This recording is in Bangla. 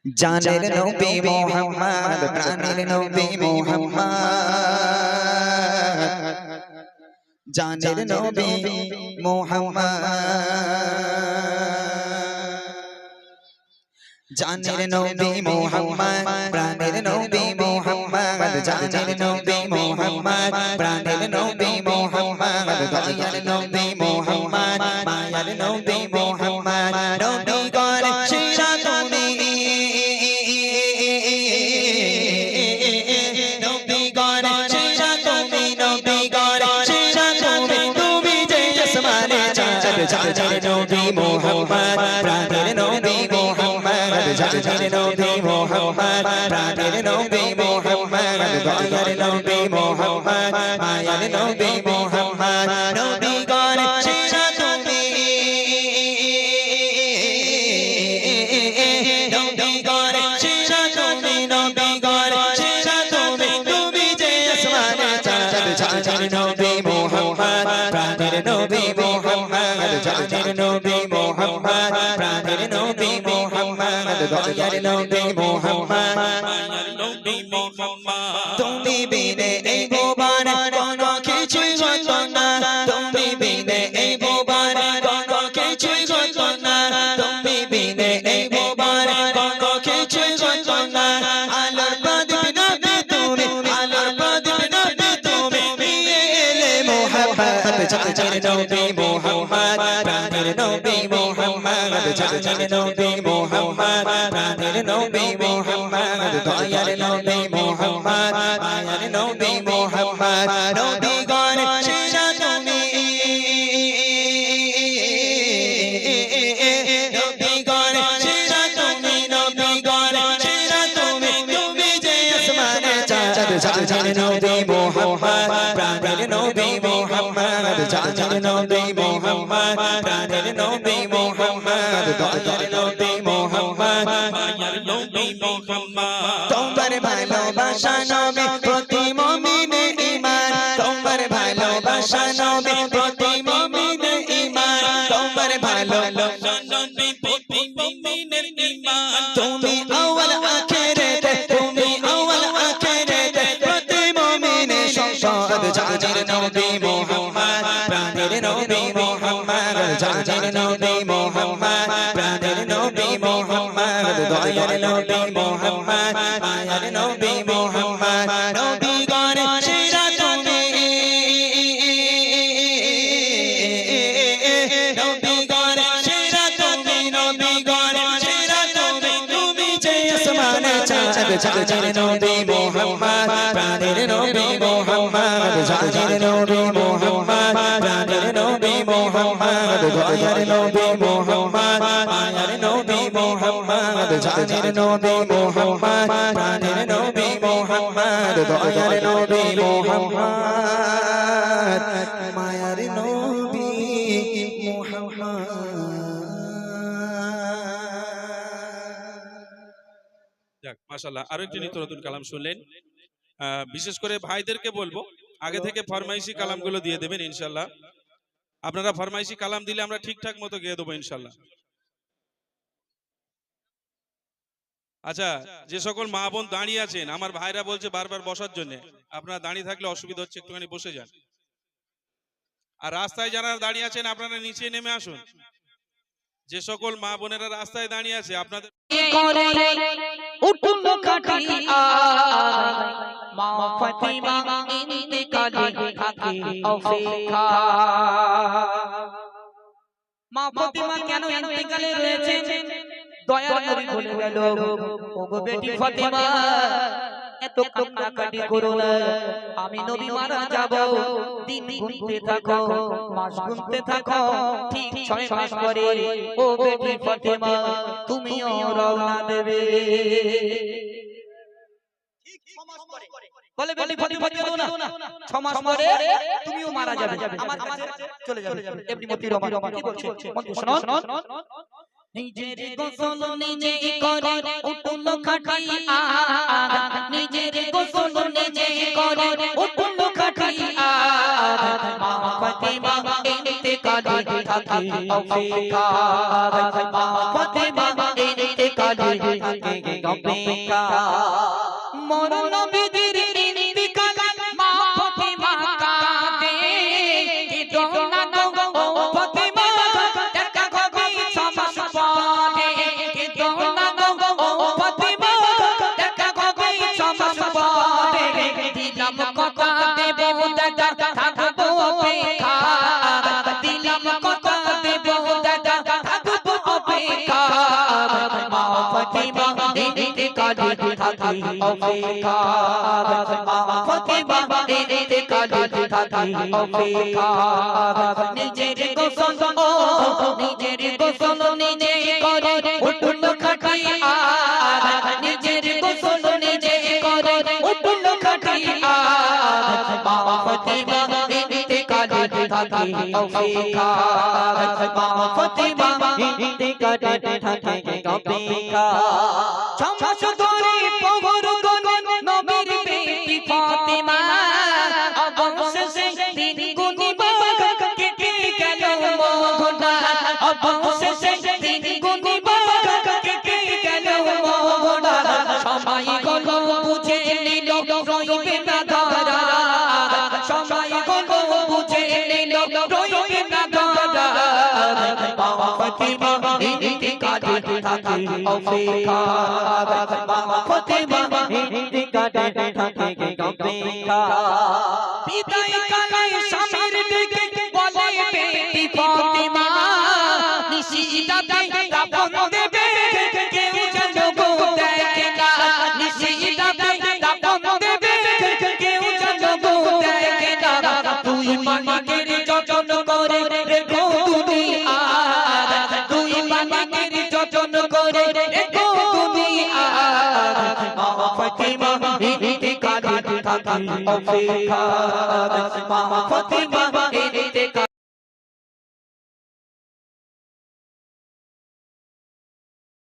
জানের নবী মুহাম্মদ প্রাণের নবী মুহাম্মদ জানের নবী মুহাম্মদ জানের নবী মুহাম্মদ প্রাণের নবী মুহাম্মদ জানের নবী মুহাম্মদ প্রাণের নবী মুহাম্মদ দয়ার নবী মুহাম্মদ মায়ার নবী মুহাম্মদ নবী গণ সেরা তুমি নবী গণ সেরা তুমি নবী গণ সেরা তুমি তুমি যে আসমানে চাঁদ জানের নবী মুহাম্মদ প্রাণের নবী মুহাম্মদ জানের নবী মুহাম্মদ প্রাণের নবী মুহাম্মদ দয়ার নবী মুহাম্মদ মায়ার নবী মুহাম্মদ নবী গণ সেরা তুমি নবী গণ সেরা তুমি নবী গণ সেরা তুমি তুমি যে আসমানে চাঁদ জানের নবী মুহাম্মদ প্রাণের নবী মুহাম্মদ জানের নবী মুহাম্মদ প্রাণের নবী মুহাম্মদ দয়ার নবী মুহাম্মদ মায়ার নবী মুহাম্মদ তুমি বিনে এই ভুবন কোনো কিছুই হতো না তুমি বিনে এই ভুবন কোনো কিছুই হতো না তুমি বিনে এই ভুবন কোনো কিছুই হতো না আলোর প্রদীপ নবী তুমি আলোর প্রদীপ নবী তুমি নিয়ে এলে মুহাম্মদ জানের নবী মুহাম্মদ প্রাণের নবী মুহাম্মদ জানের নবী মুহাম্মদ প্রাণের নবী মুহাম্মদ দয়ার নবী মুহাম্মদ মায়ার নবী মুহাম্মদ নবী গণ সেরা তুমি নবী গণ সেরা তুমি নবী গণ সেরা তুমি তুমি যে আসমানে চাঁদ জানের নবী মুহাম্মদ প্রাণের নবী মুহাম্মদ জানের নবী মুহাম্মদ প্রাণের নবী মুহাম্মদ দয়ার নবী মুহাম্মদ মায়ার নবী মুহাম্মদ তোমার ভালোবাসা নবী প্রতি মুমিনে ঈমান তোমার ভালোবাসা নবী প্রতি মুমিনে ঈমান তোমার ভালোবাসা নবী প্রতি মুমিনের ঈমান তুমি আউয়াল আখিরাত তুমি আউয়াল আখিরাত প্রতি মুমিনে সম্পদ জানের নবী মুহাম্মদ প্রাণের নবী মুহাম্মদ জানের নবী মুহাম্মদ প্রাণের নবী মুহাম্মদ দয়ার নবী মুহাম্মদ মায়ার নবী মুহাম্মদ নবী গণ সেরা তুমি নবী গণ সেরা তুমি নবী গণ সেরা তুমি তুমি যে আসমানে চাঁদ জানের নবী মুহাম্মদ প্রাণের নবী মুহাম্মদ জানের নবী মুহাম্মদ প্রাণের নবী মুহাম্মদ দয়ার নবী মুহাম্মদ মায়ার নবী মুহাম্মদ জানের নবী মুহাম্মদ প্রাণের নবী মুহাম্মদ দয়ার নবী মুহাম্মদ মায়ার নবী মুহাম্মদ। যাক মাশাআল্লাহ, আরো একটি নিত্য নতুন কালাম শুনলেন। বিশেষ করে ভাইদেরকে বলবো আগে থেকে ফরমাইশি কালামগুলো দিয়ে দেবেন ইনশাআল্লাহ। আপনারা ফরমাইশি কালাম দিলে আমরা ঠিকঠাক মতো গেয়ে দেবো ইনশাআল্লাহ। আচ্ছা, যে সকল মা বোন দাঁড়িয়ে আছেন, আমার ভাইরা বলছে বারবার বসার জন্য, আপনারা দাঁড়িয়ে থাকলে অসুবিধা হচ্ছে, একটুখানি বসে যান। আর রাস্তায় যারা দাঁড়িয়ে আছেন আপনারা নিচে নেমে আসুন। যে সকল মা বোনেরা রাস্তায় দাঁড়িয়ে আছে আপনাদের মা ফাতিমা ইন্তেকালে থাকে অপেক্ষা। মা ফাতিমা কেন ইন্তেকালে রয়েছেন? দয়ার নবী বলে গেল, ওগো বেটি ফাতিমা এত কান্নাকাটি করো না, আমি নবী মারা যাব। দিন গুনতে থাকো, মাস গুনতে থাকো, ঠিক 6 মাস পরে ও বেটি ফাতিমা তুমিও রওনা দেবে। বলে বেটি ফাতিমা চলো না, 6 মাস পরে তুমিও মারা যাবে, আমার কাছে চলে যাবে। এমনি মতি রহমান কি বলছে বন্ধু শুনুন। নিজের গোসল নিজে করে উঠল খাটিয়া, নিজের গোসল নিজে করে উঠল খাটিয়া। মা ফাতিমা ইন্তেকালে থাকি অপেক্ষা মা ফাতেমা ইন্তেকালে থাকে অপেক্ষা মোর নবীর ইন্তেকাল মা ফাতেমা কাঁদে কেঁদো না গো ও ফাতেমা দেখা হবে সমাস পরে কেঁদো না গো ও ফাতেমা দেখা হবে সমাস পরে দিলাম কথা দেব দাদা থাকবো অপেক্ষা দিলাম কথা দেব দাদা থাকবো অপেক্ষা মা ফাতেমা ইন্তেকালে থাকি অপেক্ষা মা ফাতেমা ইন্তেকালে থাকি অপেক্ষা নিজের গোসল নিজের গোসল নিজে করে উঠল খাটি আর নিজের গোসল নিজে করে উঠল খাটি আর মা ফাতেমা ইন্তেকালে থাকি অপেক্ষা মা ফাতেমা ইন্তেকালে থাকি অপেক্ষা ছমাস ধরে পহর গগন নবীর বেটি ফাতেমা অবশেষে দিন গুনিবা কেটে গেল মোহনা অবশেষে দিন গুনিবা কেটে গেল মোহনা সময় গল বুঝে নিল রইবে না ধরা সময় গল বুঝে নিল রইবে না ধরা মা ফাতেমা ইন্তেকালে থাকি অপেক্ষা মা ফাতেমা ইন্তেকালে থাকি অপেক্ষা বিদায় কালে স্বামীর ডেকে বলে বেটি ফাতেমা নিশিদাতে দাফন দেবে কেউ যেন গো দেখে না নিশিদাতে দাফন দেবে কেউ যেন গো দেখে না তুই মানিকের যতন করে রেখো দুনিয়া তুই মানিকের যতন করে রেখো দুনিয়া মা ফাতেমা ইন্তেকালে থাকি অপেক্ষা মা ফাতেমা